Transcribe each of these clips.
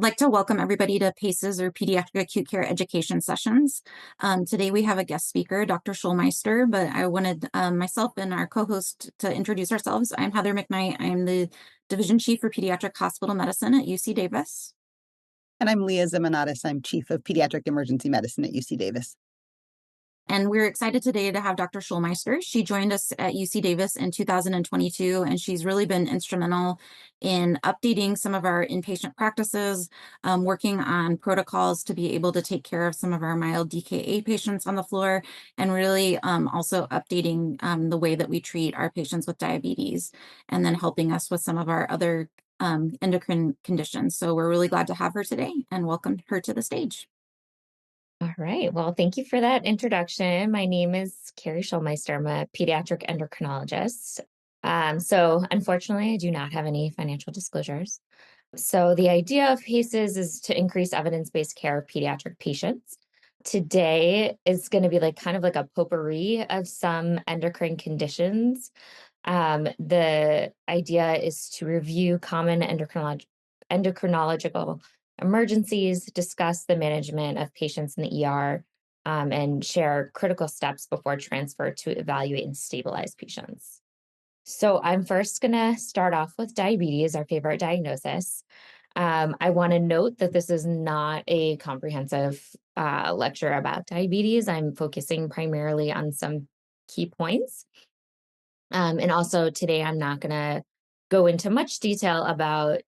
I'd like to welcome everybody to PACES or Pediatric Acute Care Education Sessions. Today we have a guest speaker, Dr. Schulmeister, but I wanted myself and our co-host to introduce ourselves. I'm Heather McKnight. I'm the Division Chief for Pediatric Hospital Medicine at UC Davis. And I'm Leah Zimanatis. I'm Chief of Pediatric Emergency Medicine at UC Davis. And we're excited today to have Dr. Schulmeister. She joined us at UC Davis in 2022, and she's really been instrumental in updating some of our inpatient practices, working on protocols to be able to take care of some of our mild DKA patients on the floor, and really also updating the way that we treat our patients with diabetes, and then helping us with some of our other endocrine conditions. So we're really glad to have her today and welcome her to the stage. All right. Well, thank you for that introduction. My name is Caroline Schulmeister. I'm a pediatric endocrinologist. So unfortunately, I do not have any financial disclosures. So the idea of PACES is to increase evidence-based care of pediatric patients. Today is going to be kind of like a potpourri of some endocrine conditions. The idea is to review common endocrinological emergencies, discuss the management of patients in the ER, and share critical steps before transfer to evaluate and stabilize patients. So I'm first going to start off with diabetes, our favorite diagnosis. I want to note that this is not a comprehensive lecture about diabetes. I'm focusing primarily on some key points. And also today, I'm not going to go into much detail about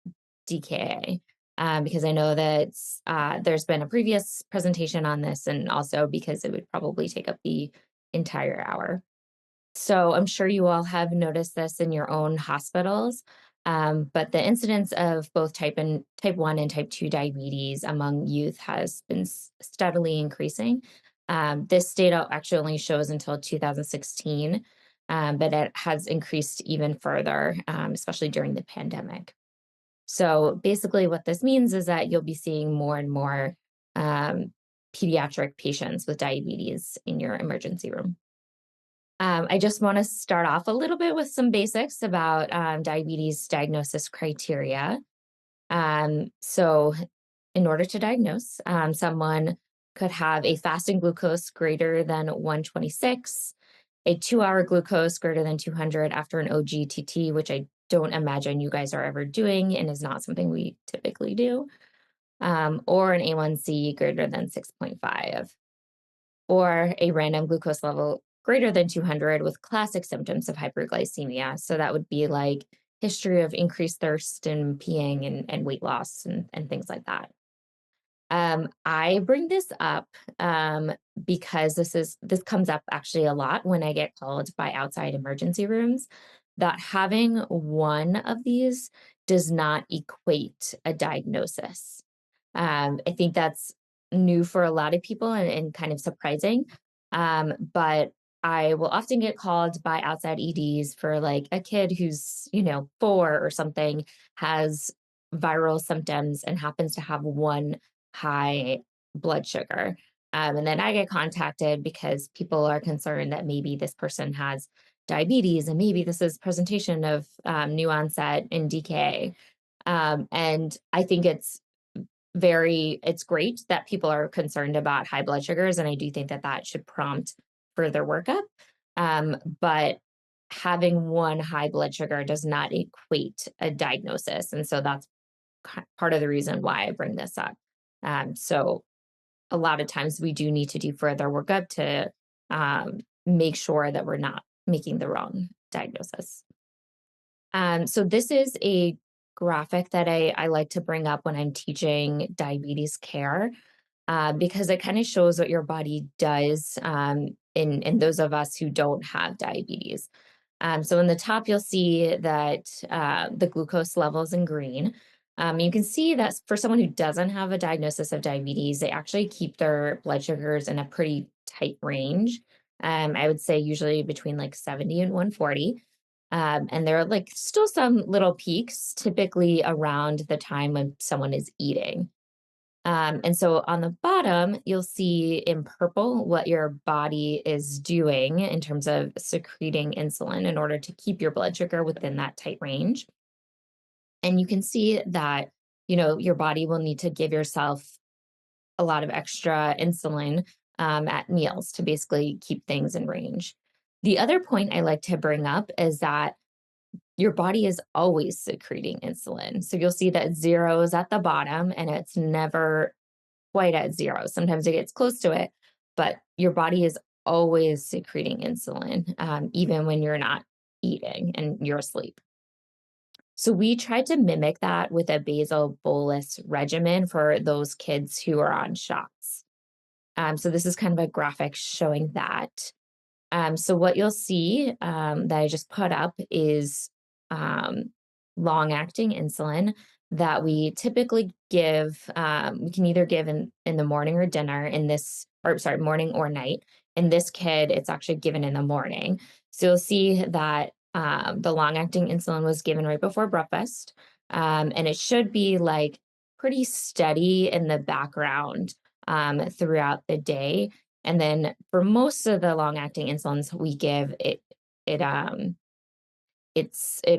DKA because I know that there's been a previous presentation on this, and also because it would probably take up the entire hour. So I'm sure you all have noticed this in your own hospitals, but the incidence of both type 1 and type 2 diabetes among youth has been steadily increasing. This data actually only shows until 2016, but it has increased even further, especially during the pandemic. So basically what this means is that you'll be seeing more and more pediatric patients with diabetes in your emergency room. I just want to start off a little bit with some basics about diabetes diagnosis criteria. So in order to diagnose, someone could have a fasting glucose greater than 126, a 2-hour glucose greater than 200 after an OGTT, which I don't imagine you guys are ever doing and is not something we typically do, or an A1C greater than 6.5, or a random glucose level greater than 200 with classic symptoms of hyperglycemia. So that would be like history of increased thirst and peeing and weight loss and things like that. I bring this up because this comes up actually a lot when I get called by outside emergency rooms, that having one of these does not equate a diagnosis. I think that's new for a lot of people and kind of surprising. But I will often get called by outside EDs for like a kid who's, 4 or something, has viral symptoms and happens to have one high blood sugar. And then I get contacted because people are concerned that maybe this person has diabetes and maybe this is presentation of new onset in DKA. And I think it's great that people are concerned about high blood sugars. And I do think that should prompt further workup. But having one high blood sugar does not equate a diagnosis. And so that's part of the reason why I bring this up. So a lot of times we do need to do further workup to make sure that we're not making the wrong diagnosis. So this is a graphic that I like to bring up when I'm teaching diabetes care, because it kind of shows what your body does in those of us who don't have diabetes. So in the top, you'll see that the glucose levels in green. You can see that for someone who doesn't have a diagnosis of diabetes, they actually keep their blood sugars in a pretty tight range. I would say usually between 70 and 140. And there are still some little peaks, typically around the time when someone is eating. And so on the bottom, you'll see in purple what your body is doing in terms of secreting insulin in order to keep your blood sugar within that tight range. And you can see that your body will need to give yourself a lot of extra insulin at meals to basically keep things in range. The other point I like to bring up is that your body is always secreting insulin. So you'll see that 0 is at the bottom and it's never quite at 0. Sometimes it gets close to it, but your body is always secreting insulin, even when you're not eating and you're asleep. So we tried to mimic that with a basal bolus regimen for those kids who are on shots. So this is kind of a graphic showing that. So what you'll see that I just put up is long-acting insulin that we typically give. We can either give in the morning or dinner morning or night. In this kid, it's actually given in the morning. So you'll see that the long-acting insulin was given right before breakfast. And it should be like pretty steady in the background throughout the day. And then for most of the long-acting insulins we give, it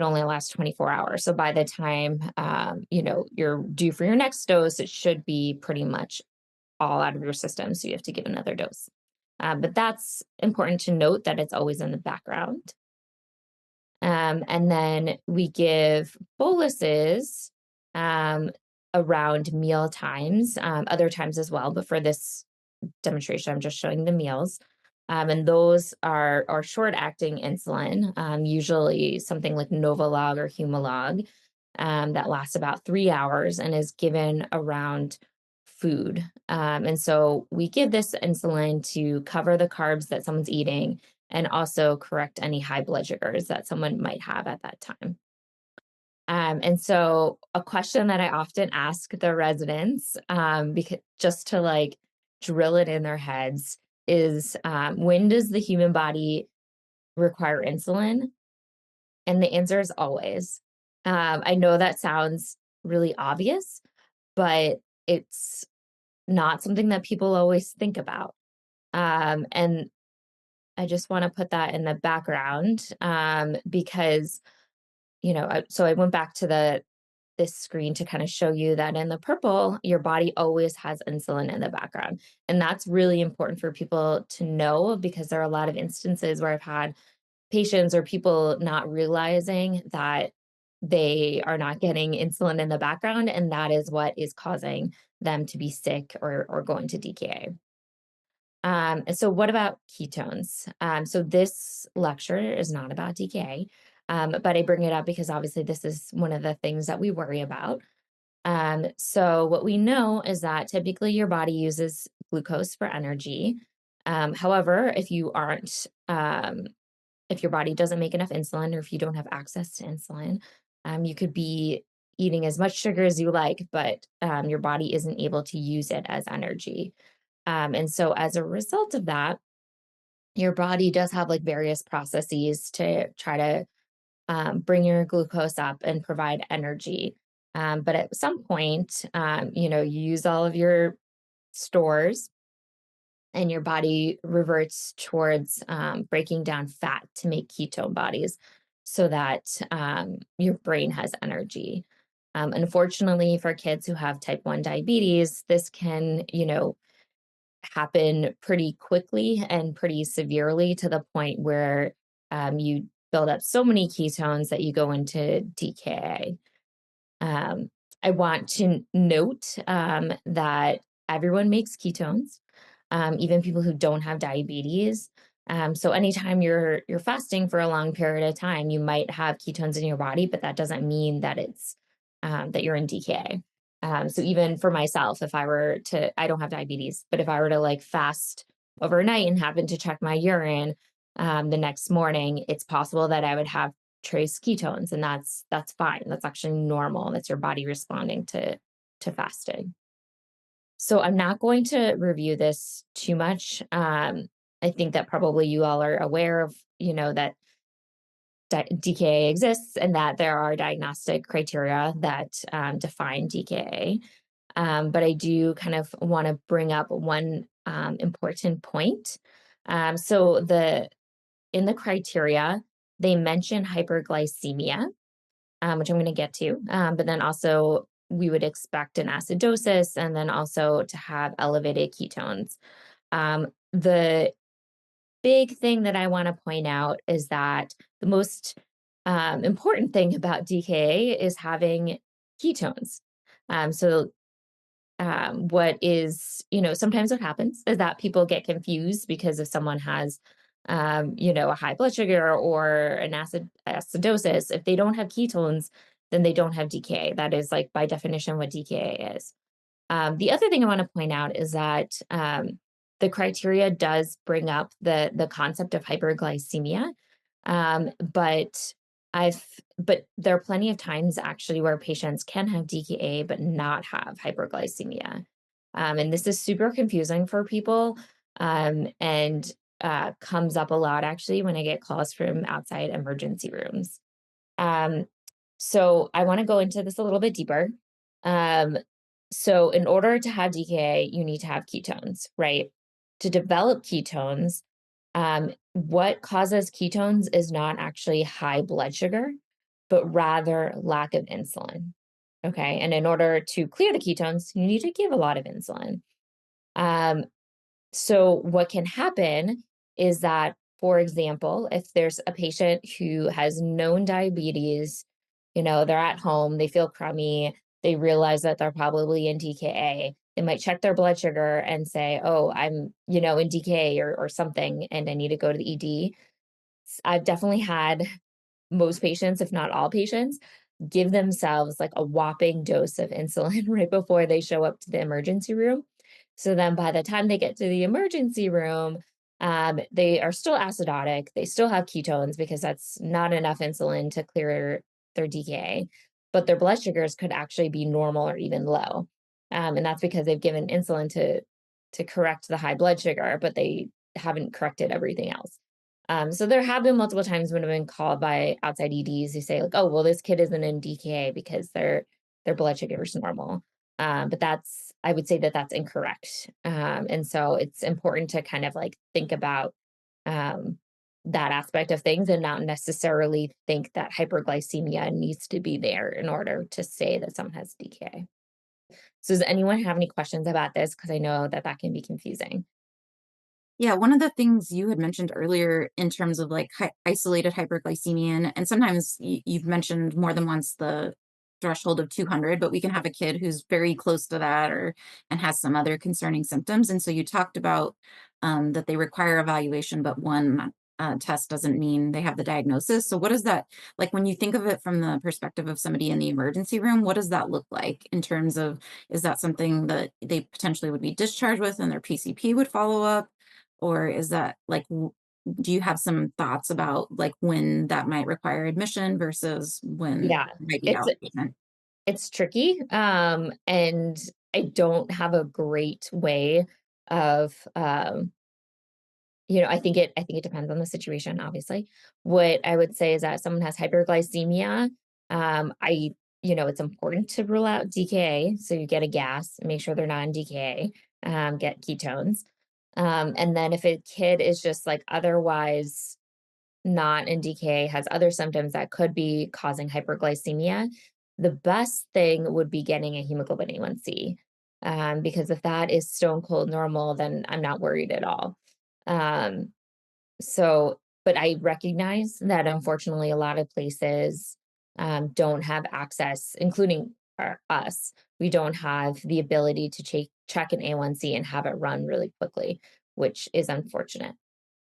only lasts 24 hours. So by the time you're due for your next dose, it should be pretty much all out of your system. So you have to give another dose. But that's important to note that it's always in the background. And then we give boluses around meal times, other times as well. But for this demonstration, I'm just showing the meals. And those are short-acting insulin, usually something like Novolog or Humalog, that lasts about 3 hours and is given around food. And so we give this insulin to cover the carbs that someone's eating and also correct any high blood sugars that someone might have at that time. And so a question that I often ask the residents, because just to like drill it in their heads, is when does the human body require insulin? And the answer is always. I know that sounds really obvious, but it's not something that people always think about. And I just want to put that in the background because, so I went back to this screen to kind of show you that in the purple, your body always has insulin in the background. And that's really important for people to know because there are a lot of instances where I've had patients or people not realizing that they are not getting insulin in the background, and that is what is causing them to be sick or going to DKA. And so what about ketones? So this lecture is not about DKA, but I bring it up because obviously this is one of the things that we worry about. So what we know is that typically your body uses glucose for energy. However, if your body doesn't make enough insulin or if you don't have access to insulin, you could be eating as much sugar as you like, but your body isn't able to use it as energy. And so as a result of that, your body does have like various processes to try to bring your glucose up and provide energy. But at some point, you use all of your stores and your body reverts towards breaking down fat to make ketone bodies so that your brain has energy. Unfortunately, for kids who have type 1 diabetes, this can, happen pretty quickly and pretty severely to the point where you build up so many ketones that you go into DKA. I want to note that everyone makes ketones, even people who don't have diabetes. So anytime you're fasting for a long period of time, you might have ketones in your body, but that doesn't mean that it's that you're in DKA. So even for myself, I don't have diabetes, but if I were to like fast overnight and happen to check my urine the next morning, it's possible that I would have trace ketones, and that's fine. That's actually normal. That's your body responding to fasting. So I'm not going to review this too much. I think that probably you all are aware of, that DKA exists and that there are diagnostic criteria that define DKA. But I do kind of want to bring up one important point. So in the criteria, they mention hyperglycemia, which I'm going to get to, but then also we would expect an acidosis and then also to have elevated ketones. The big thing that I want to point out is that the most important thing about DKA is having ketones. What is, sometimes what happens is that people get confused because if someone has, a high blood sugar or an acidosis, if they don't have ketones, then they don't have DKA. That is like by definition what DKA is. The other thing I want to point out is that the criteria does bring up the concept of hyperglycemia, but but there are plenty of times actually where patients can have DKA but not have hyperglycemia. And this is super confusing for people, and comes up a lot actually when I get calls from outside emergency rooms. Um, so I want to go into this a little bit deeper. Um, so in order to have DKA, you need to have ketones, right? To develop ketones, what causes ketones is not actually high blood sugar, but rather lack of insulin. Okay. And in order to clear the ketones, you need to give a lot of insulin. Um, so what can happen is that, for example, if there's a patient who has known diabetes, they're at home, they feel crummy, they realize that they're probably in DKA. They might check their blood sugar and say, oh, I'm, in DKA or something, and I need to go to the ED. I've definitely had most patients, if not all patients, give themselves like a whopping dose of insulin right before they show up to the emergency room. So then by the time they get to the emergency room, they are still acidotic. They still have ketones because that's not enough insulin to clear their DKA, but their blood sugars could actually be normal or even low. And that's because they've given insulin to correct the high blood sugar, but they haven't corrected everything else. So there have been multiple times when I've been called by outside EDs who say like, "Oh, well, this kid isn't in DKA because their blood sugar is normal." But I would say that that's incorrect. And so it's important to kind of like think about um, that aspect of things and not necessarily think that hyperglycemia needs to be there in order to say that someone has DKA. So does anyone have any questions about this? Because I know that that can be confusing. Yeah, one of the things you had mentioned earlier in terms of like isolated hyperglycemia, and sometimes you've mentioned more than once the threshold of 200, but we can have a kid who's very close to that or and has some other concerning symptoms. And so you talked about that they require evaluation, but one test doesn't mean they have the diagnosis. So what is that like when you think of it from the perspective of somebody in the emergency room? What does that look like in terms of, is that something that they potentially would be discharged with and their PCP would follow up? Or is that like, do you have some thoughts about like when that might require admission versus when Yeah, it might be it's outpatient? it's tricky, and I don't have a great way of, I think it depends on the situation, obviously. What I would say is that if someone has hyperglycemia, it's important to rule out DKA, so you get a gas, make sure they're not in DKA, get ketones. And then if a kid is just like otherwise not in DKA, has other symptoms that could be causing hyperglycemia, the best thing would be getting a hemoglobin A1C. Because if that is stone cold normal, then I'm not worried at all. Um, but I recognize that unfortunately a lot of places don't have access, including us. We don't have the ability to check an A1C and have it run really quickly, which is unfortunate.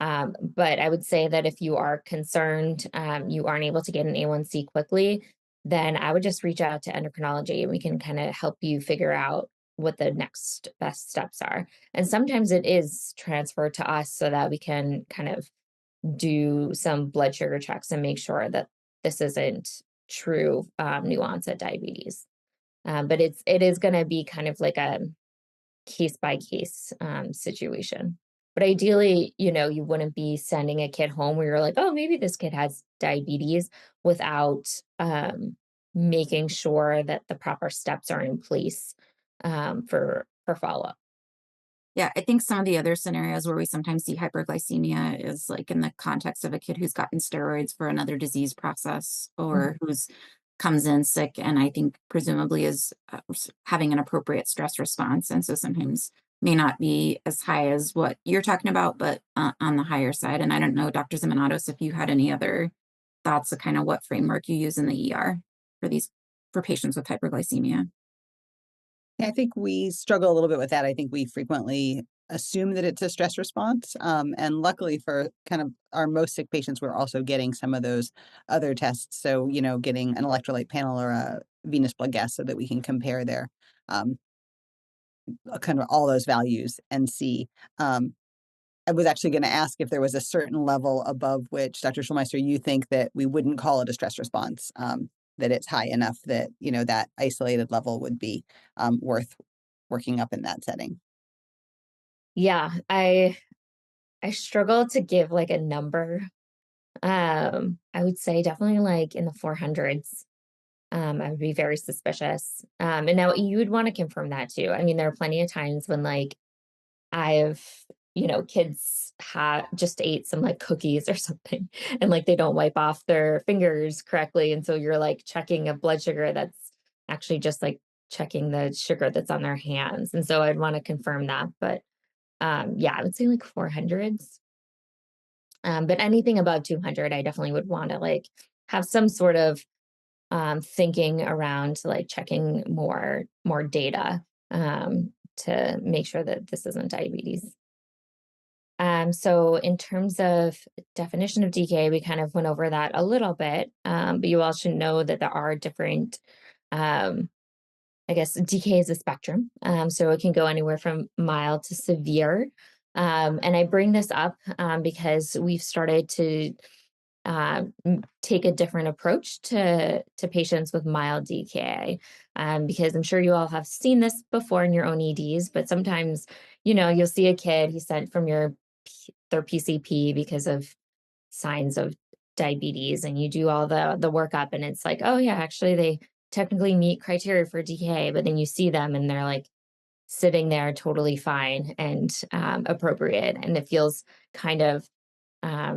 But I would say that if you are concerned, you aren't able to get an A1C quickly, then I would just reach out to endocrinology and we can kind of help you figure out what the next best steps are. And sometimes it is transferred to us so that we can kind of do some blood sugar checks and make sure that this isn't true new onset diabetes. But it is going to be kind of like a case by case situation. But ideally, you wouldn't be sending a kid home where you're like, oh, maybe this kid has diabetes without making sure that the proper steps are in place for follow up. Yeah, I think some of the other scenarios where we sometimes see hyperglycemia is like in the context of a kid who's gotten steroids for another disease process or who's comes in sick and I think presumably is having an appropriate stress response. And so sometimes may not be as high as what you're talking about, but on the higher side. And I don't know, Dr. Zimanatos, if you had any other thoughts of kind of what framework you use in the ER for patients with hyperglycemia. I think we struggle a little bit with that. I think we frequently assume that it's a stress response. And luckily for kind of our most sick patients, we're also getting some of those other tests. So, getting an electrolyte panel or a venous blood gas so that we can compare their um, kind of all those values and see. I was actually going to ask if there was a certain level above which, Dr. Schulmeister, you think that we wouldn't call it a stress response, that it's high enough that, that isolated level would be worth working up in that setting. Yeah, I struggle to give like a number. I would say definitely like in the 400s. I would be very suspicious. And now you would want to confirm that too. I mean, there are plenty of times when like I've, kids just ate some like cookies or something and like they don't wipe off their fingers correctly. And so you're like checking a blood sugar that's actually just like checking the sugar that's on their hands. And so I'd want to confirm that. But yeah, I would say like 400s. But anything above 200, I definitely would want to like have some sort of thinking around like checking more data to make sure that this isn't diabetes. So in terms of definition of DKA, we kind of went over that a little bit, but you all should know that there are different, I guess DKA is a spectrum. So it can go anywhere from mild to severe. And I bring this up because we've started to take a different approach to patients with mild DKA, because I'm sure you all have seen this before in your own EDs, but sometimes, you'll see a kid he's sent from their PCP because of signs of diabetes, and you do all the workup, and it's like, oh yeah, actually they technically meet criteria for DKA, but then you see them and they're like sitting there totally fine and appropriate, and it feels kind of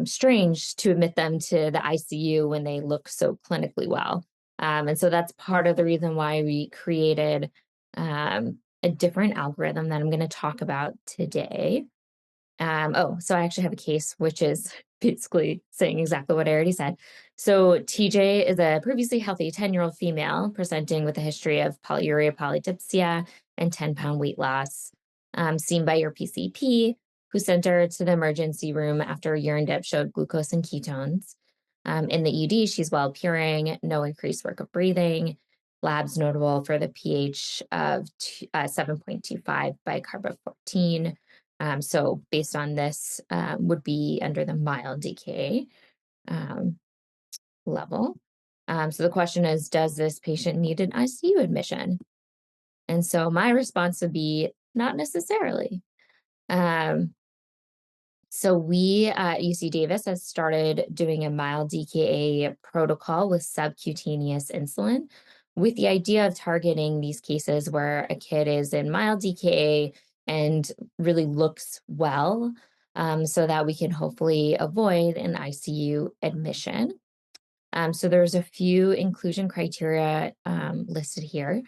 strange to admit them to the ICU when they look so clinically well. And so that's part of the reason why we created a different algorithm that I'm going to talk about today. So I actually have a case which is basically saying exactly what I already said. So TJ is a previously healthy 10-year-old female presenting with a history of polyuria polydipsia and 10-pound weight loss, seen by your PCP, who sent her to the emergency room after a urine dip showed glucose and ketones. In the ED, she's well appearing, no increased work of breathing, labs notable for the pH of 7.25 by carbo 14. So based on this, would be under the mild DKA level. So the question is, does this patient need an ICU admission? And so my response would be not necessarily. So we at UC Davis has started doing a mild DKA protocol with subcutaneous insulin with the idea of targeting these cases where a kid is in mild DKA and really looks well, so that we can hopefully avoid an ICU admission. So there's a few inclusion criteria listed here.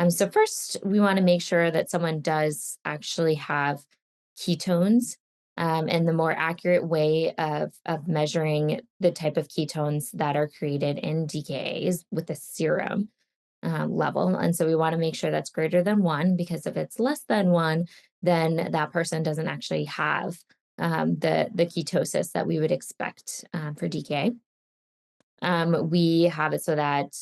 So first, we want to make sure that someone does actually have ketones. And the more accurate way of measuring the type of ketones that are created in DKA is with the serum level. And so we want to make sure that's greater than 1, because if it's less than 1, then that person doesn't actually have the ketosis that we would expect for DKA. We have it so that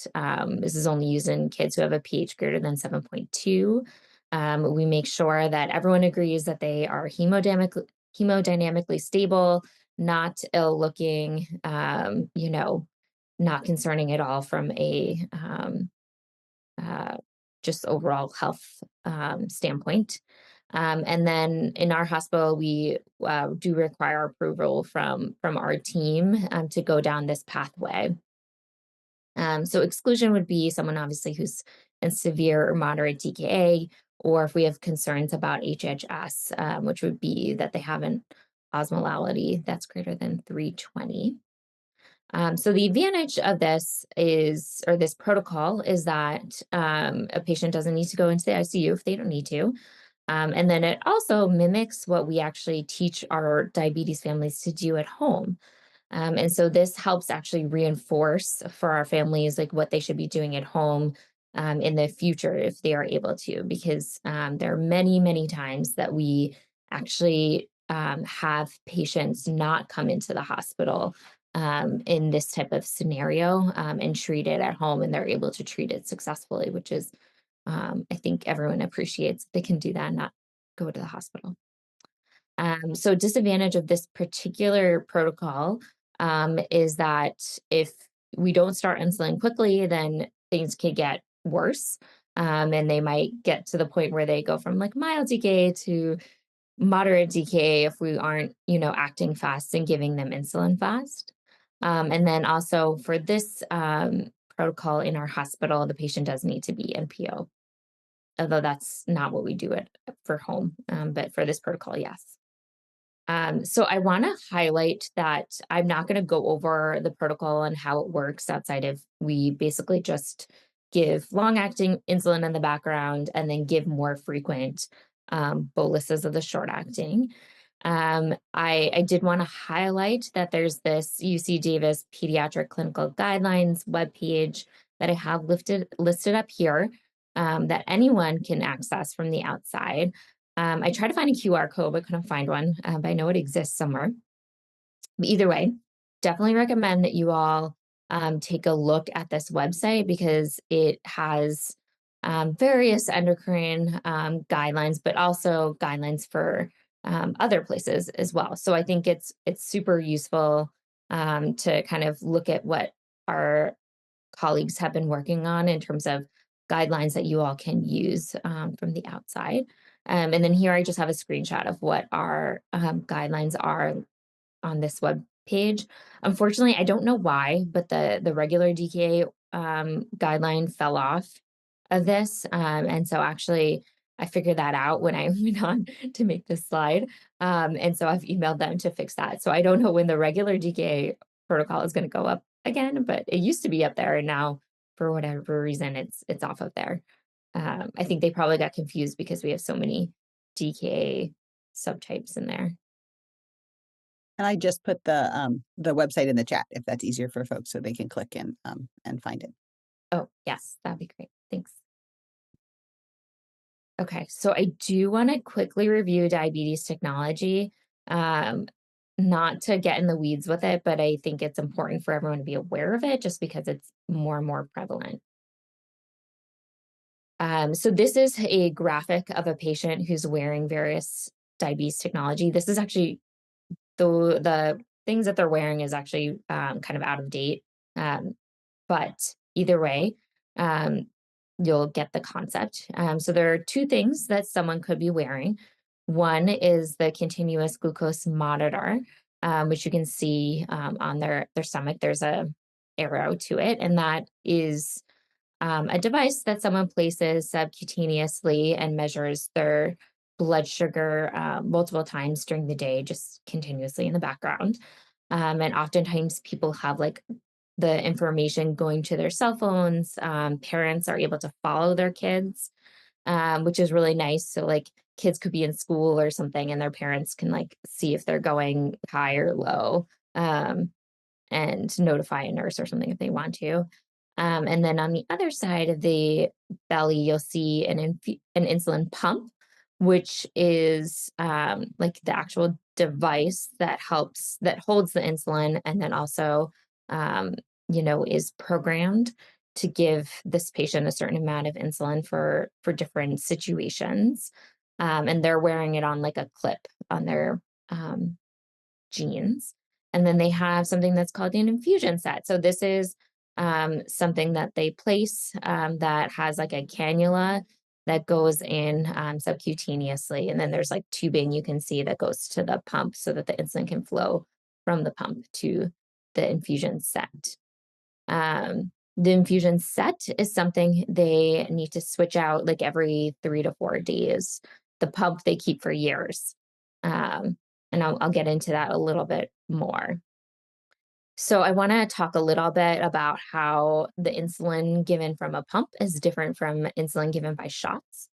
this is only used in kids who have a pH greater than 7.2. We make sure that everyone agrees that they are hemodynamically stable, not ill looking, not concerning at all from a just overall health standpoint. And then in our hospital, we do require approval from our team to go down this pathway. So exclusion would be someone obviously who's in severe or moderate DKA, or if we have concerns about HHS, which would be that they have an osmolality that's greater than 320. So the advantage of this protocol is that a patient doesn't need to go into the ICU if they don't need to. And then it also mimics what we actually teach our diabetes families to do at home. And so this helps actually reinforce for our families like what they should be doing at home in the future if they are able to, because there are many, many times that we actually have patients not come into the hospital in this type of scenario and treat it at home, and they're able to treat it successfully, which is, I think everyone appreciates they can do that and not go to the hospital. So disadvantage of this particular protocol is that if we don't start insulin quickly, then things can get worse. And they might get to the point where they go from like mild decay to moderate decay if we aren't, acting fast and giving them insulin fast. And then also for this protocol in our hospital, the patient does need to be NPO, although that's not what we do it for home. But for this protocol, yes. So I want to highlight that I'm not going to go over the protocol and how it works outside of we basically just give long-acting insulin in the background and then give more frequent boluses of the short-acting. I did want to highlight that there's this UC Davis Pediatric Clinical Guidelines webpage that I have listed up here that anyone can access from the outside. I tried to find a QR code, but couldn't find one, but I know it exists somewhere. But either way, definitely recommend that you all take a look at this website because it has various endocrine guidelines, but also guidelines for other places as well. So I think it's super useful to kind of look at what our colleagues have been working on in terms of guidelines that you all can use from the outside. And then here I just have a screenshot of what our guidelines are on this web page. Unfortunately, I don't know why, but the regular DKA guideline fell off of this. And so actually I figured that out when I went on to make this slide. And so I've emailed them to fix that. So I don't know when the regular DKA protocol is going to go up again, but it used to be up there, and now for whatever reason it's off of there. I think they probably got confused because we have so many DKA subtypes in there. And I just put the website in the chat if that's easier for folks so they can click and find it. Oh, yes, that'd be great. Thanks. Okay, so I do want to quickly review diabetes technology. Not to get in the weeds with it, but I think it's important for everyone to be aware of it just because it's more and more prevalent. So this is a graphic of a patient who's wearing various diabetes technology. This is actually the things that they're wearing is actually kind of out of date. But either way, you'll get the concept. So there are two things that someone could be wearing. One is the continuous glucose monitor, which you can see on their stomach. There's a arrow to it, and that is a device that someone places subcutaneously and measures their blood sugar multiple times during the day, just continuously in the background. And oftentimes people have like the information going to their cell phones. Parents are able to follow their kids, which is really nice. So like kids could be in school or something and their parents can like see if they're going high or low, and notify a nurse or something if they want to. And then on the other side of the belly, you'll see an insulin pump, which is like the actual device that holds the insulin, and then also, is programmed to give this patient a certain amount of insulin for different situations. And they're wearing it on like a clip on their jeans. And then they have something that's called an infusion set. So this is something that they place that has like a cannula that goes in subcutaneously. And then there's like tubing you can see that goes to the pump so that the insulin can flow from the pump to the infusion set. The infusion set is something they need to switch out like every 3 to 4 days. The pump they keep for years. And I'll get into that a little bit more. So I want to talk a little bit about how the insulin given from a pump is different from insulin given by shots.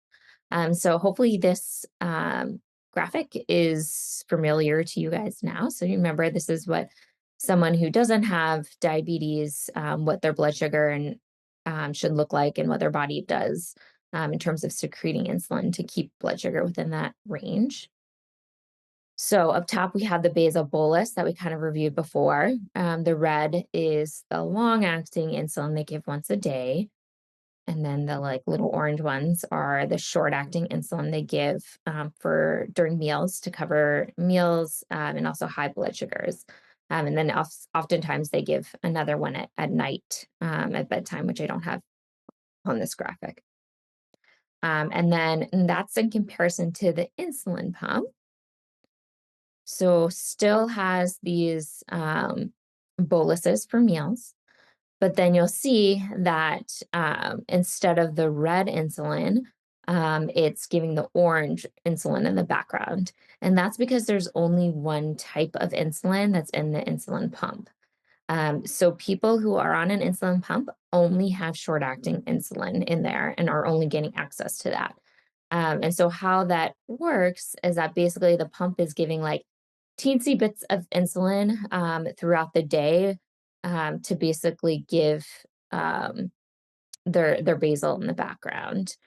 So hopefully this graphic is familiar to you guys now. So you remember this is what someone who doesn't have diabetes, what their blood sugar and should look like and what their body does in terms of secreting insulin to keep blood sugar within that range. So up top, we have the basal bolus that we kind of reviewed before. The red is the long-acting insulin they give once a day. And then the like little orange ones are the short-acting insulin they give for during meals to cover meals and also high blood sugars. And then oftentimes they give another one at night at bedtime, which I don't have on this graphic. And that's in comparison to the insulin pump. So still has these boluses for meals, but then you'll see that instead of the red insulin, it's giving the orange insulin in the background. And that's because there's only one type of insulin that's in the insulin pump. So people who are on an insulin pump only have short-acting insulin in there and are only getting access to that. And so how that works is that basically the pump is giving like teensy bits of insulin throughout the day to basically give um, their basal in the background.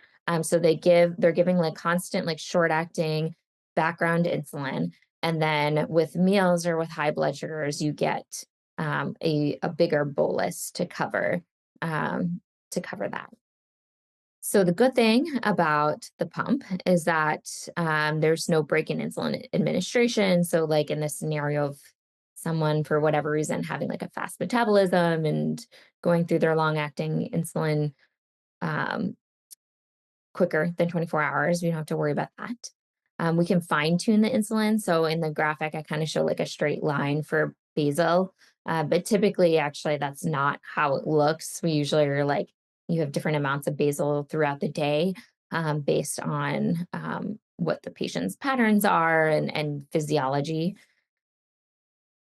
So they're giving like constant like short acting background insulin, and then with meals or with high blood sugars, you get a bigger bolus to cover that. So the good thing about the pump is that there's no break in insulin administration. So like in the scenario of someone for whatever reason having like a fast metabolism and going through their long acting insulin um, quicker than 24 hours, we don't have to worry about that. We can fine tune the insulin. So in the graphic, I kind of show like a straight line for basal, but typically, actually, that's not how it looks. We usually are like, you have different amounts of basal throughout the day based on what the patient's patterns are and physiology.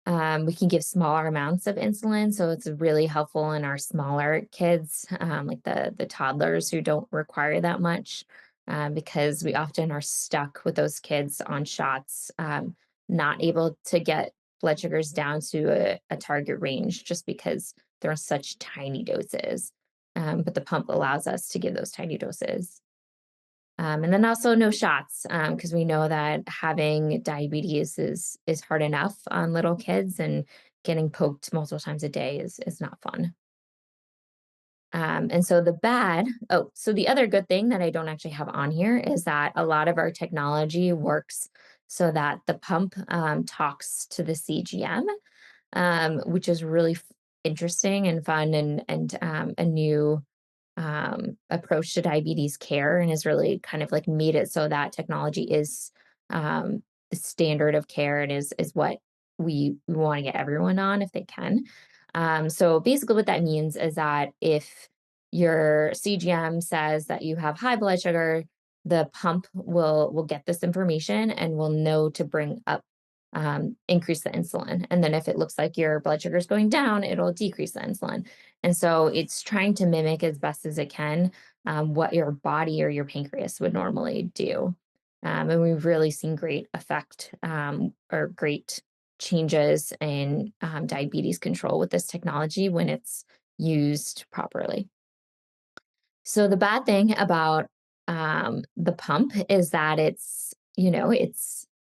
We can give smaller amounts of insulin, so it's really helpful in our smaller kids, like the toddlers who don't require that much, because we often are stuck with those kids on shots, not able to get blood sugars down to a target range just because they're such tiny doses. But the pump allows us to give those tiny doses. And then also no shots, because we know that having diabetes is hard enough on little kids, and getting poked multiple times a day is not fun. And so so the other good thing that I don't actually have on here is that a lot of our technology works so that the pump talks to the CGM, which is really interesting and fun and a new approach to diabetes care, and has really kind of like made it so that technology is the standard of care and is what we want to get everyone on if they can. So basically, what that means is that if your CGM says that you have high blood sugar, the pump will get this information and will know to bring up increase the insulin. And then if it looks like your blood sugar is going down, it'll decrease the insulin. And so it's trying to mimic as best as it can what your body or your pancreas would normally do. And we've really seen great effect or great changes in diabetes control with this technology when it's used properly. So the bad thing about the pump is that it's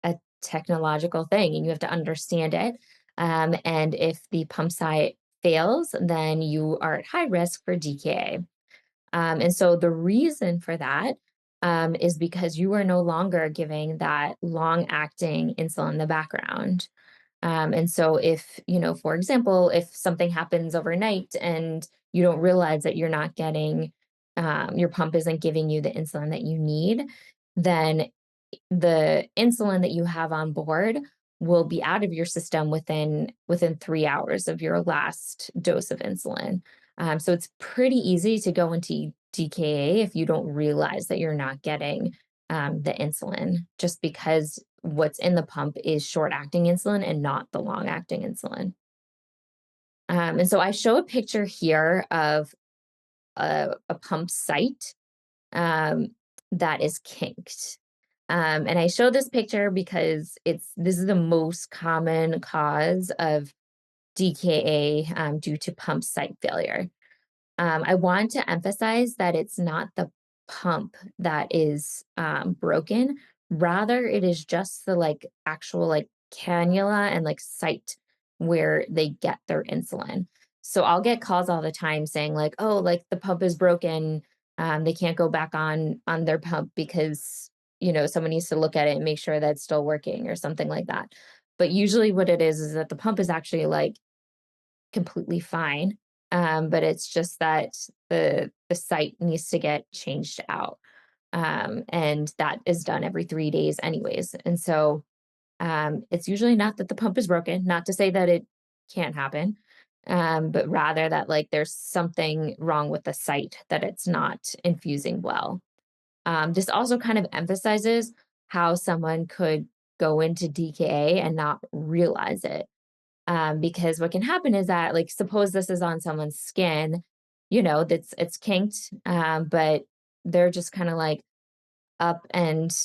a technological thing and you have to understand it. And if the pump site fails, then you are at high risk for DKA. And so the reason for that is because you are no longer giving that long acting insulin in the background. And so for example, if something happens overnight and you don't realize that you're not getting, your pump isn't giving you the insulin that you need, then the insulin that you have on board will be out of your system within 3 hours of your last dose of insulin. So it's pretty easy to go into DKA if you don't realize that you're not getting the insulin, just because what's in the pump is short acting insulin and not the long acting insulin. And so I show a picture here of a pump site um, that is kinked. And I show this picture because this is the most common cause of DKA due to pump site failure. I want to emphasize that it's not the pump that is broken. Rather, it is just the actual cannula and site where they get their insulin. So I'll get calls all the time saying oh, the pump is broken. They can't go back on their pump because someone needs to look at it and make sure that it's still working or something like that. But usually what it is that the pump is actually completely fine. But it's just that the site needs to get changed out. And that is done every 3 days anyways. And so it's usually not that the pump is broken, not to say that it can't happen, but rather that there's something wrong with the site, that it's not infusing well. This also kind of emphasizes how someone could go into DKA and not realize it. Because what can happen is that, suppose this is on someone's skin, that's it's kinked, but they're just kind of up and,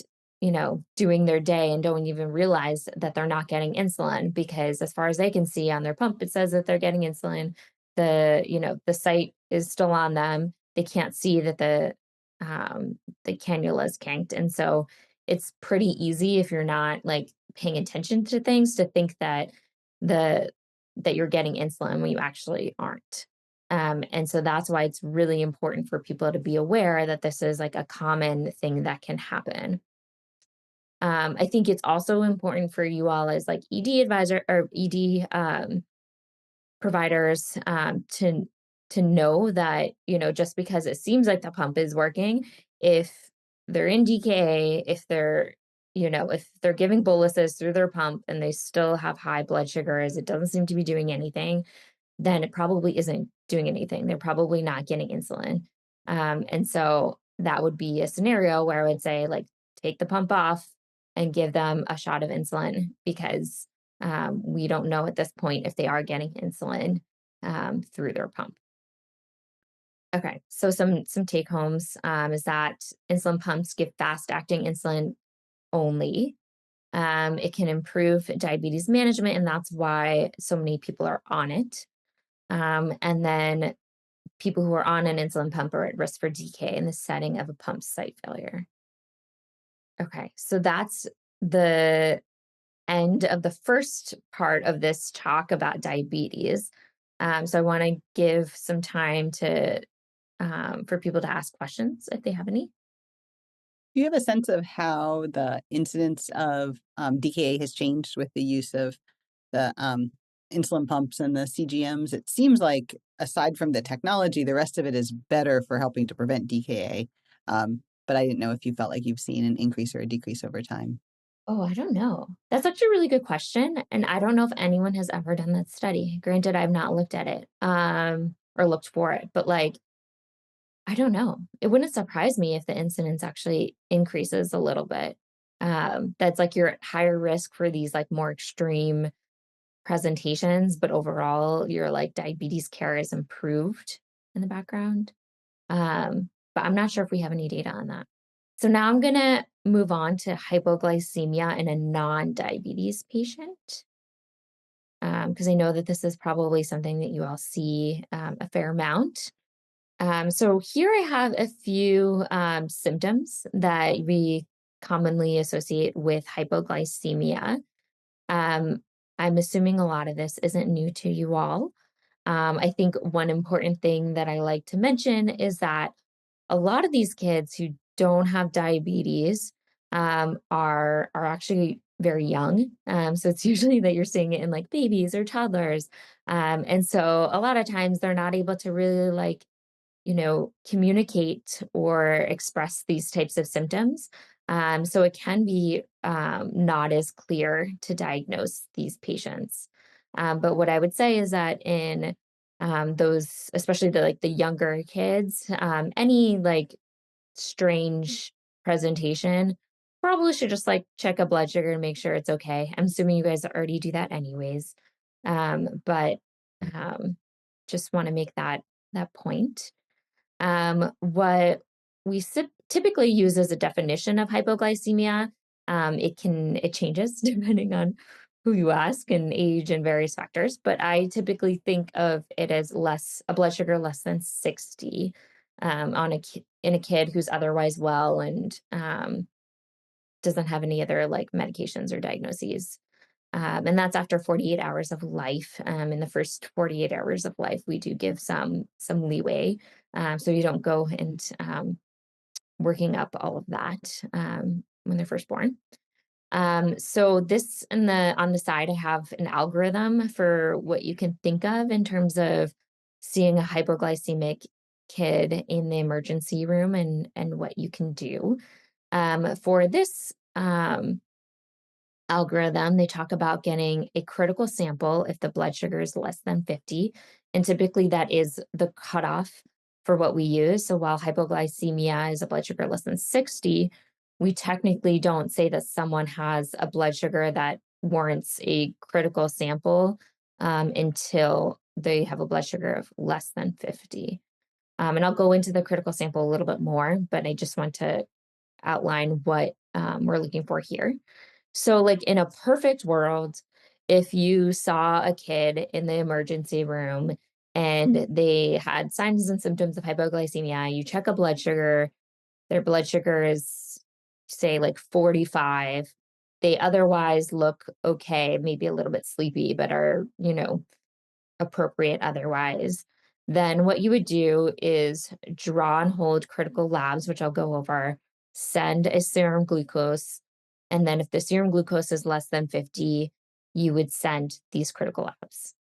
doing their day and don't even realize that they're not getting insulin because as far as they can see on their pump, it says that they're getting insulin. The site is still on them. They can't see that the cannula is kinked. And so it's pretty easy if you're not paying attention to things to think that the that you're getting insulin when you actually aren't. And so that's why it's really important for people to be aware that this is a common thing that can happen. I think it's also important for you all as ED advisor or ED providers to know that just because it seems like the pump is working, if they're in DKA, if they're giving boluses through their pump and they still have high blood sugars, it doesn't seem to be doing anything, then it probably isn't doing anything. They're probably not getting insulin. And so that would be a scenario where I would say, take the pump off and give them a shot of insulin because we don't know at this point if they are getting insulin through their pump. Okay, so some take homes is that insulin pumps give fast acting insulin only. It can improve diabetes management, and that's why so many people are on it. And then people who are on an insulin pump are at risk for DK in the setting of a pump site failure. Okay, so that's the end of the first part of this talk about diabetes. So I want to give some time to for people to ask questions if they have any. Do you have a sense of how the incidence of DKA has changed with the use of the insulin pumps and the CGMs? It seems like aside from the technology, the rest of it is better for helping to prevent DKA. But I didn't know if you felt like you've seen an increase or a decrease over time. Oh, I don't know. That's actually a really good question. And I don't know if anyone has ever done that study. Granted, I've not looked at it or looked for it, but I don't know. It wouldn't surprise me if the incidence actually increases a little bit. That's you're at higher risk for these more extreme presentations, but overall your diabetes care is improved in the background. But I'm not sure if we have any data on that. So now I'm gonna move on to hypoglycemia in a non-diabetes patient. Because I know that this is probably something that you all see a fair amount. So here I have a few symptoms that we commonly associate with hypoglycemia. Um, I'm assuming a lot of this isn't new to you all. I think one important thing that I like to mention is that a lot of these kids who don't have diabetes are actually very young. So it's usually that you're seeing it in babies or toddlers. And so a lot of times they're not able to really communicate or express these types of symptoms. So it can be not as clear to diagnose these patients. But what I would say is that in those, especially the younger kids, any strange presentation, probably should just check a blood sugar and make sure it's okay. I'm assuming you guys already do that anyways. But Um, just want to make that point. What we typically use as a definition of hypoglycemia, it changes depending on who you ask and age and various factors, but I typically think of it as a blood sugar less than 60 in a kid who's otherwise well and doesn't have any other like medications or diagnoses. And that's after 48 hours of life. In the first 48 hours of life, we do give some leeway, so you don't go and working up all of that when they're first born. So this on the side, I have an algorithm for what you can think of in terms of seeing a hypoglycemic kid in the emergency room and what you can do. For this algorithm, they talk about getting a critical sample if the blood sugar is less than 50. And typically that is the cutoff for what we use. So while hypoglycemia is a blood sugar less than 60, we technically don't say that someone has a blood sugar that warrants a critical sample until they have a blood sugar of less than 50. And I'll go into the critical sample a little bit more, but I just want to outline what we're looking for here. So, like in a perfect world, if you saw a kid in the emergency room and they had signs and symptoms of hypoglycemia, you check a blood sugar, their blood sugar is, say, like 45. They otherwise look okay, maybe a little bit sleepy, but are, appropriate otherwise. Then what you would do is draw and hold critical labs, which I'll go over, send a serum glucose, and then if the serum glucose is less than 50, you would send these critical labs.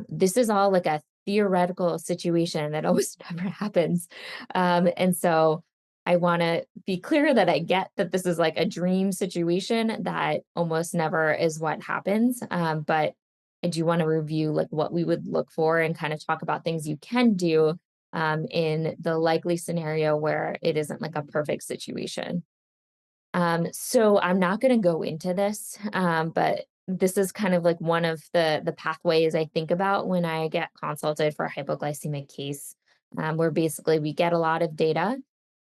This is all like a theoretical situation that almost never happens. And so I want to be clear that I get that this is like a dream situation that almost never is what happens. But I do want to review like what we would look for and kind of talk about things you can do in the likely scenario where it isn't like a perfect situation. So I'm not going to go into this, but this is kind of like one of the pathways I think about when I get consulted for a hypoglycemic case, where basically we get a lot of data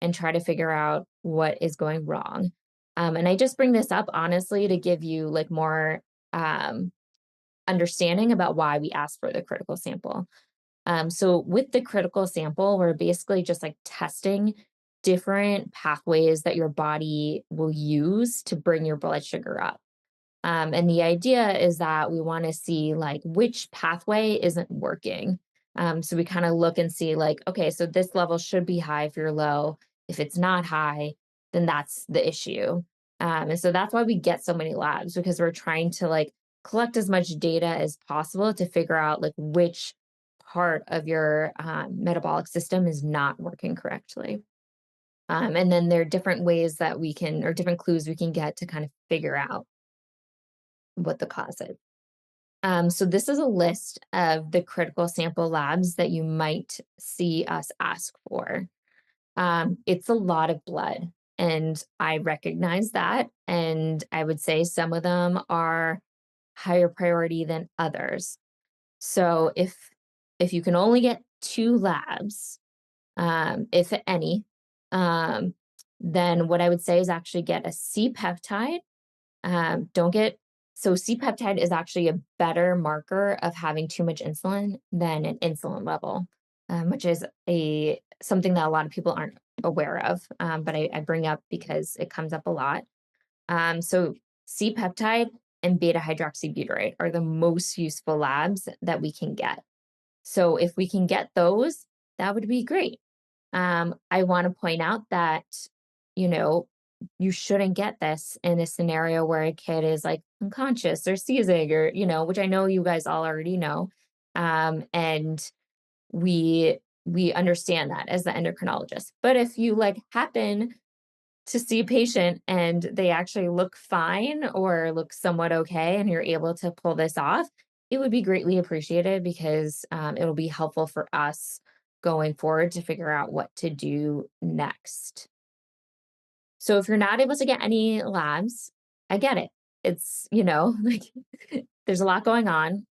and try to figure out what is going wrong. And I just bring this up honestly to give you like more understanding about why we ask for the critical sample. So with the critical sample, we're basically just like testing different pathways that your body will use to bring your blood sugar up. And the idea is that we want to see like which pathway isn't working. So we kind of look and see like, okay, so this level should be high if you're low. If it's not high, then that's the issue. And so that's why we get so many labs, because we're trying to like collect as much data as possible to figure out like which part of your metabolic system is not working correctly. And then there are different ways that we can, or different clues we can get to kind of figure out what the cause is. So this is a list of the critical sample labs that you might see us ask for. It's a lot of blood, and I recognize that. And I would say some of them are higher priority than others. So if you can only get two labs, if any, um, then what I would say is actually get a C peptide. Don't get So C peptide is actually a better marker of having too much insulin than an insulin level, which is a something that a lot of people aren't aware of, but I bring up because it comes up a lot. So C peptide and beta hydroxybutyrate are the most useful labs that we can get. So if we can get those, that would be great. I want to point out that, you know, you shouldn't get this in a scenario where a kid is like unconscious or seizing or, which I know you guys all already know. And we understand that as the endocrinologist. But if you like happen to see a patient and they actually look fine or look somewhat okay and you're able to pull this off, it would be greatly appreciated because it'll be helpful for us going forward to figure out what to do next. So if you're not able to get any labs, I get it. It's, like there's a lot going on.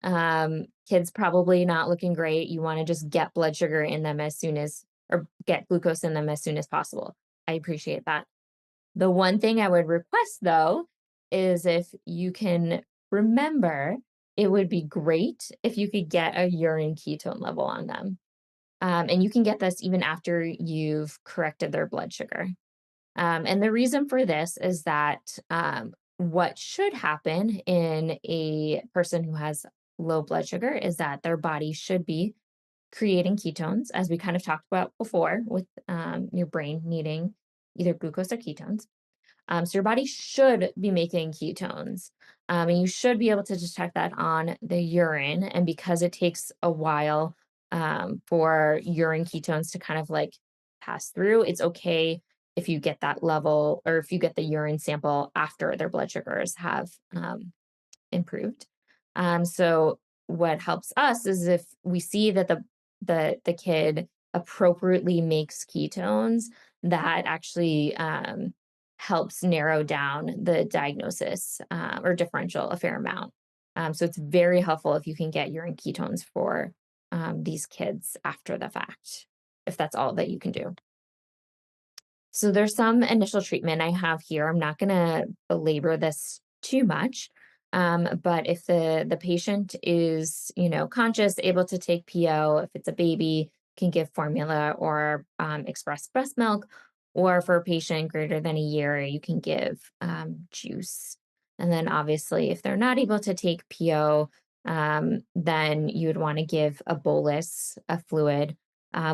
Kids probably not looking great. You want to just get blood sugar in them as soon as, or get glucose in them as soon as possible. I appreciate that. The one thing I would request though is if you can remember, it would be great if you could get a urine ketone level on them. And you can get this even after you've corrected their blood sugar. And the reason for this is that what should happen in a person who has low blood sugar is that their body should be creating ketones, as we kind of talked about before, with your brain needing either glucose or ketones. So your body should be making ketones. And you should be able to detect that on the urine. And because it takes a while for urine ketones to kind of like pass through, it's okay if you get that level, or if you get the urine sample after their blood sugars have improved. So what helps us is if we see that the kid appropriately makes ketones, that actually helps narrow down the diagnosis or differential a fair amount. So it's very helpful if you can get urine ketones for these kids after the fact, if that's all that you can do. So there's some initial treatment I have here. I'm not going to belabor this too much. But if the patient is, conscious, able to take PO, if it's a baby, can give formula or express breast milk, or for a patient greater than a year, you can give juice. And then obviously, if they're not able to take PO, then you would want to give a bolus of fluid.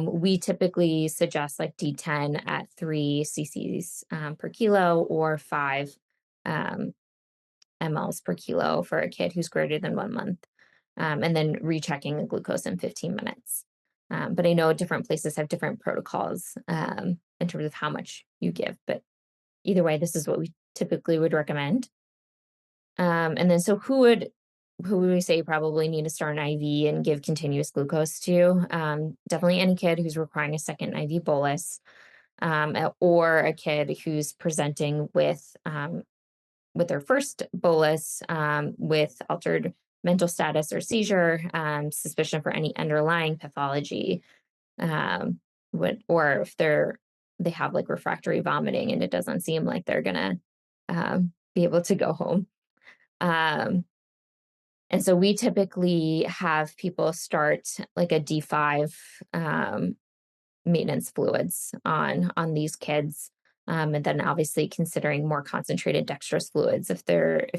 We typically suggest like D10 at 3 cc's per kilo, or 5 mLs per kilo for a kid who's greater than 1 month, and then rechecking the glucose in 15 minutes. But I know different places have different protocols in terms of how much you give. But either way, this is what we typically would recommend. And then so who would we say probably need to start an IV and give continuous glucose to? Definitely any kid who's requiring a second IV bolus, or a kid who's presenting with their first bolus with altered mental status or seizure, suspicion for any underlying pathology, or if they have like refractory vomiting and it doesn't seem like they're gonna be able to go home. And so we typically have people start like a D5 maintenance fluids on these kids. And then obviously considering more concentrated dextrose fluids if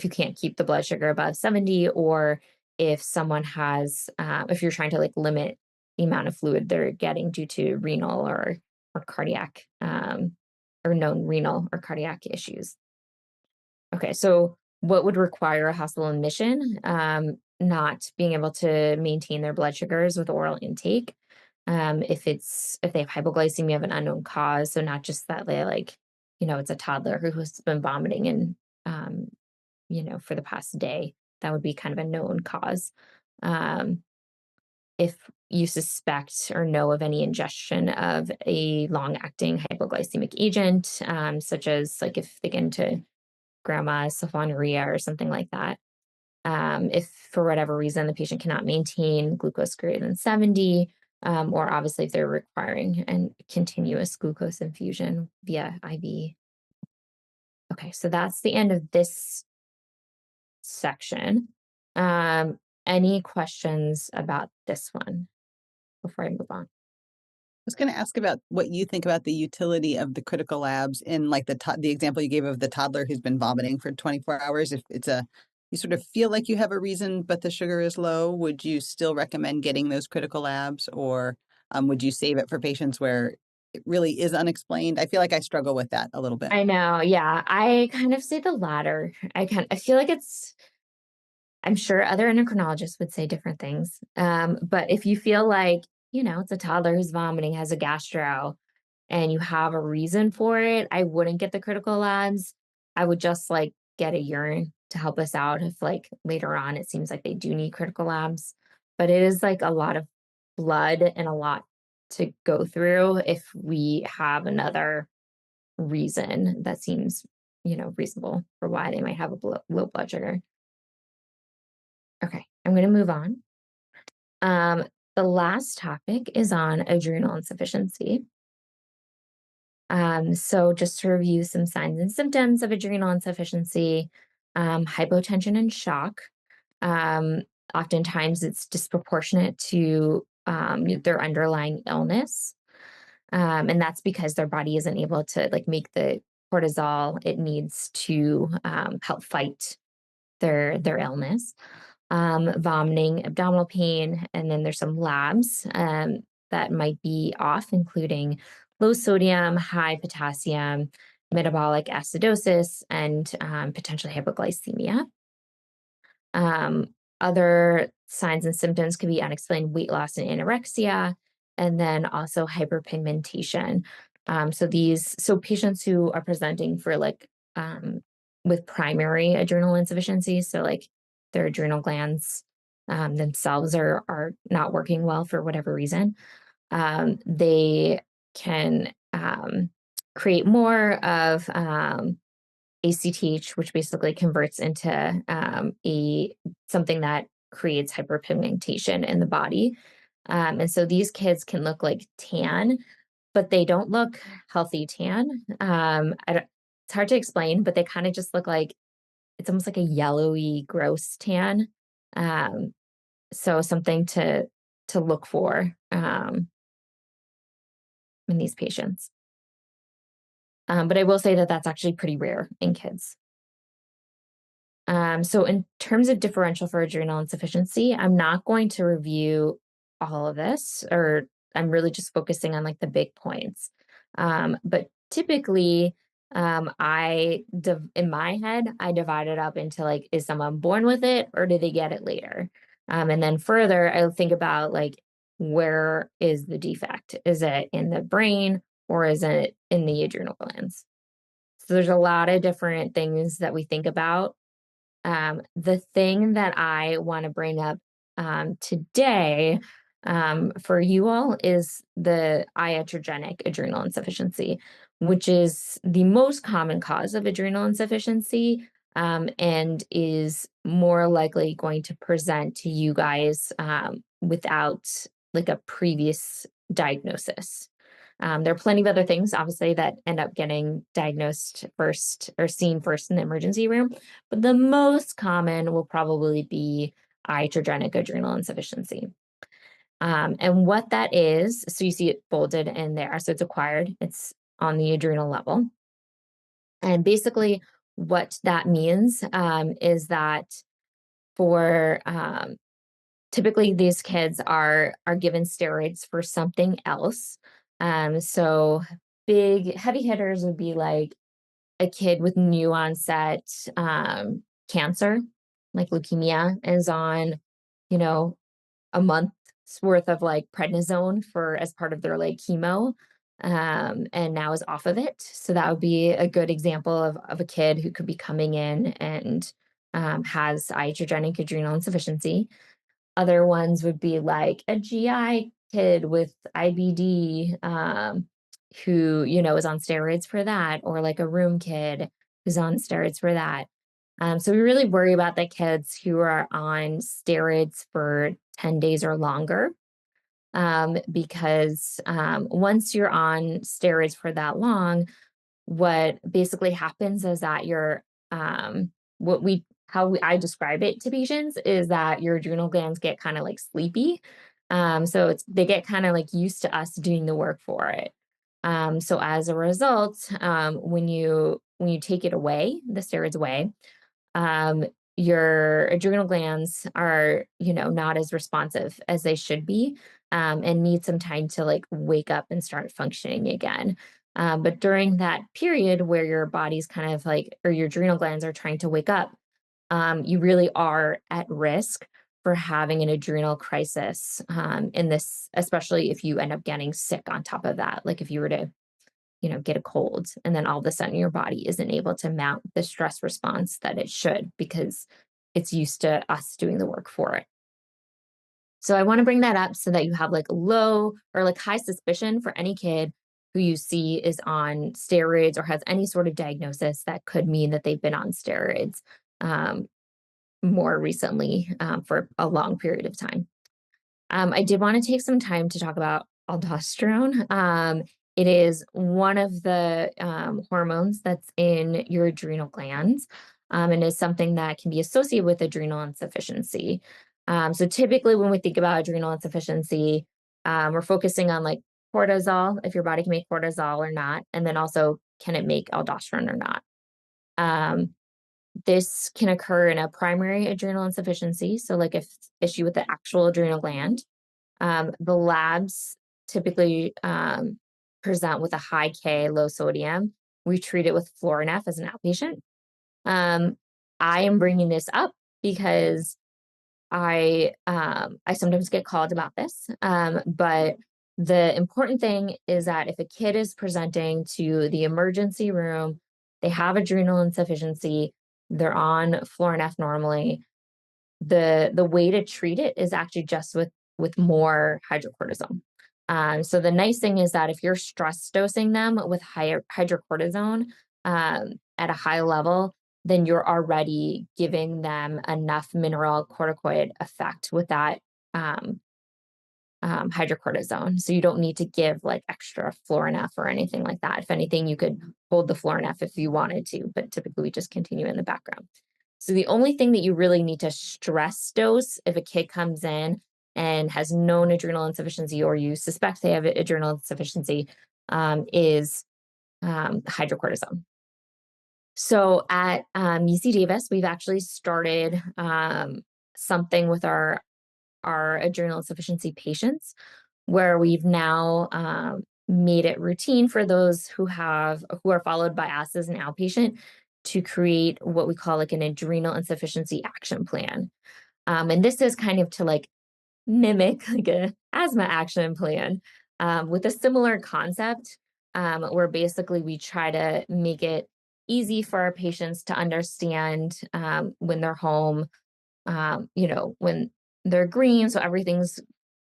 you can't keep the blood sugar above 70, or if someone has if you're trying to like limit the amount of fluid they're getting due to renal or cardiac or known renal or cardiac issues. Okay, so what would require a hospital admission? Not being able to maintain their blood sugars with oral intake. If they have hypoglycemia of an unknown cause, so not just that they it's a toddler who's been vomiting and for the past day, that would be kind of a known cause. If you suspect or know of any ingestion of a long-acting hypoglycemic agent, such as like if they get into grandma's sulfonylurea or something like that. If for whatever reason the patient cannot maintain glucose greater than 70, or obviously if they're requiring a continuous glucose infusion via IV. Okay, so that's the end of this section. Any questions about this one before I move on? Was going to ask about what you think about the utility of the critical labs in like the example you gave of the toddler who's been vomiting for 24 hours. If you sort of feel like you have a reason, but the sugar is low, would you still recommend getting those critical labs, or would you save it for patients where it really is unexplained? I feel like I struggle with that a little bit. I know, yeah. I kind of say the latter. I feel like I'm sure other endocrinologists would say different things. But if you feel like, it's a toddler who's vomiting, has a gastro, and you have a reason for it, I wouldn't get the critical labs. I would just like get a urine to help us out if like later on it seems like they do need critical labs. But it is like a lot of blood and a lot to go through if we have another reason that seems, reasonable for why they might have a low blood sugar. Okay, I'm going to move on. The last topic is on adrenal insufficiency. So just to review some signs and symptoms of adrenal insufficiency, hypotension and shock. Um, Oftentimes it's disproportionate to their underlying illness. And that's because their body isn't able to like make the cortisol it needs to help fight their illness. Vomiting, abdominal pain, and then there's some labs that might be off, including low sodium, high potassium, metabolic acidosis, and potentially hypoglycemia. Um, Other signs and symptoms could be unexplained weight loss and anorexia, and then also hyperpigmentation. So patients who are presenting for like with primary adrenal insufficiency, so like their adrenal glands themselves are not working well for whatever reason, they can create more of ACTH, which basically converts into a something that creates hyperpigmentation in the body. And so these kids can look like tan, but they don't look healthy tan. It's hard to explain, but they kind of just look like it's almost like a yellowy, gross tan. Um, so something to look for in these patients. But I will say that that's actually pretty rare in kids. So in terms of differential for adrenal insufficiency, I'm not going to review all of this, or I'm really just focusing on like the big points. But typically, in my head, I divide it up into like, is someone born with it or do they get it later? And then further, I think about like, where is the defect? Is it in the brain or is it in the adrenal glands? So there's a lot of different things that we think about. The thing that I want to bring up today for you all is the iatrogenic adrenal insufficiency, which is the most common cause of adrenal insufficiency and is more likely going to present to you guys without like a previous diagnosis. There are plenty of other things, obviously, that end up getting diagnosed first or seen first in the emergency room, but the most common will probably be iatrogenic adrenal insufficiency. And what that is, so you see it bolded in there. So it's acquired, it's on the adrenal level. And basically, what that means is that for typically these kids are given steroids for something else. So big heavy hitters would be like a kid with new onset cancer, like leukemia, is on, you know, a month's worth of like prednisone for as part of their like chemo, and now is off of it. So that would be a good example of a kid who could be coming in and has iatrogenic adrenal insufficiency. Other ones would be like a GI kid with IBD, who, is on steroids for that, or like a room kid who's on steroids for that. So we really worry about the kids who are on steroids for 10 days or longer, because once you're on steroids for that long, what basically happens is that I describe it to patients is that your adrenal glands get kind of like sleepy. So they get kind of like used to us doing the work for it. So as a result, when you take it away, the steroids away, um, your adrenal glands are, not as responsive as they should be, and need some time to like wake up and start functioning again. But during that period where your body's kind of like, or your adrenal glands are trying to wake up, you really are at risk for having an adrenal crisis in this, especially if you end up getting sick on top of that. Like if you were to get a cold and then all of a sudden your body isn't able to mount the stress response that it should because it's used to us doing the work for it. So I want to bring that up so that you have like low or like high suspicion for any kid who you see is on steroids or has any sort of diagnosis that could mean that they've been on steroids. more recently for a long period of time. I did want to take some time to talk about aldosterone. It is one of the hormones that's in your adrenal glands, and is something that can be associated with adrenal insufficiency. So typically when we think about adrenal insufficiency, we're focusing on like cortisol, if your body can make cortisol or not, and then also can it make aldosterone or not. Um, this can occur in a primary adrenal insufficiency, so like if issue with the actual adrenal gland. The labs typically present with a high K, low sodium. We treat it with Florinef as an outpatient. I am bringing this up because I sometimes get called about this, but the important thing is that if a kid is presenting to the emergency room, they have adrenal insufficiency, they're on Florinef normally, the way to treat it is actually just with more hydrocortisone. So the nice thing is that if you're stress dosing them with higher hydrocortisone at a high level, then you're already giving them enough mineralocorticoid effect with that hydrocortisone. So you don't need to give like extra Florinef or anything like that. If anything, you could hold the Florinef if you wanted to, but typically we just continue in the background. So the only thing that you really need to stress dose if a kid comes in and has known adrenal insufficiency, or you suspect they have adrenal insufficiency, is hydrocortisone. So at UC Davis, we've actually started something with our adrenal insufficiency patients, where we've now made it routine for those who are followed by us as an outpatient to create what we call like an adrenal insufficiency action plan. And this is kind of to like mimic like a asthma action plan with a similar concept, where basically we try to make it easy for our patients to understand when they're home, when they're green, so everything's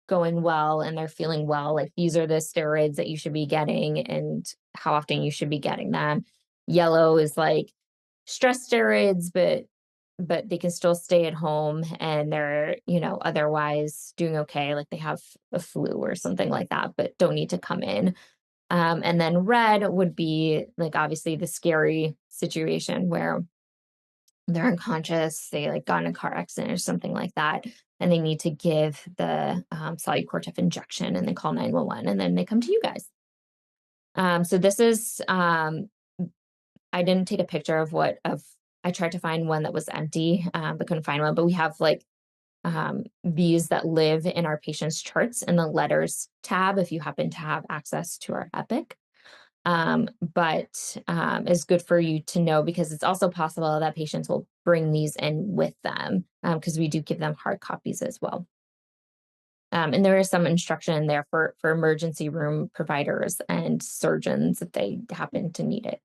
going well and they're feeling well, like these are the steroids that you should be getting and how often you should be getting them. Yellow is like stress steroids, but they can still stay at home and they're, otherwise doing okay, like they have a flu or something like that, but don't need to come in. And then red would be like obviously the scary situation where they're unconscious, they like got in a car accident or something like that, and they need to give the Solucortef injection, and they call 911, and then they come to you guys. So this is, I didn't take a picture of I tried to find one that was empty, but couldn't find one, but we have like these that live in our patients' charts in the letters tab, if you happen to have access to our Epic. But is good for you to know because it's also possible that patients will bring these in with them because we do give them hard copies as well. And there is some instruction there for emergency room providers and surgeons if they happen to need it.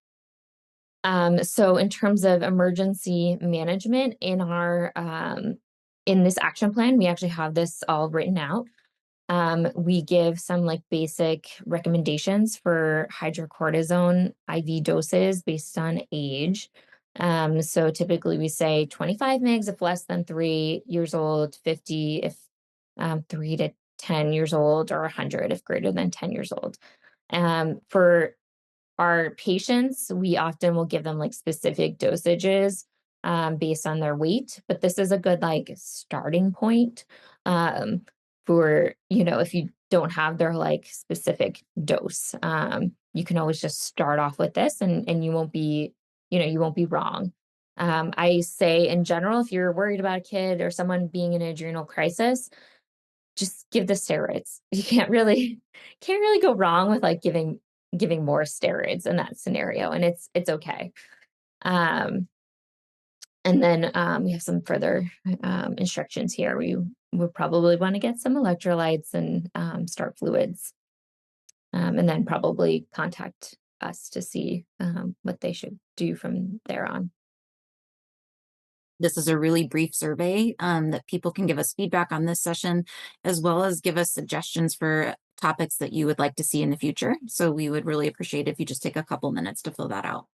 So in terms of emergency management in our in this action plan, we actually have this all written out. We give some like basic recommendations for hydrocortisone IV doses based on age. So typically we say 25 mgs if less than 3 years old, 50 if 3 to 10 years old, or 100 if greater than 10 years old. For our patients, we often will give them like specific dosages based on their weight, but this is a good like starting point for, if you don't have their like specific dose. You can always just start off with this and you won't be, you won't be wrong. I say in general, if you're worried about a kid or someone being in an adrenal crisis, just give the steroids. You can't really go wrong with like giving more steroids in that scenario, and it's okay. And then we have some further instructions here. We would probably want to get some electrolytes and start fluids, and then probably contact us to see what they should do from there on. This is a really brief survey that people can give us feedback on this session, as well as give us suggestions for topics that you would like to see in the future. So we would really appreciate if you just take a couple minutes to fill that out.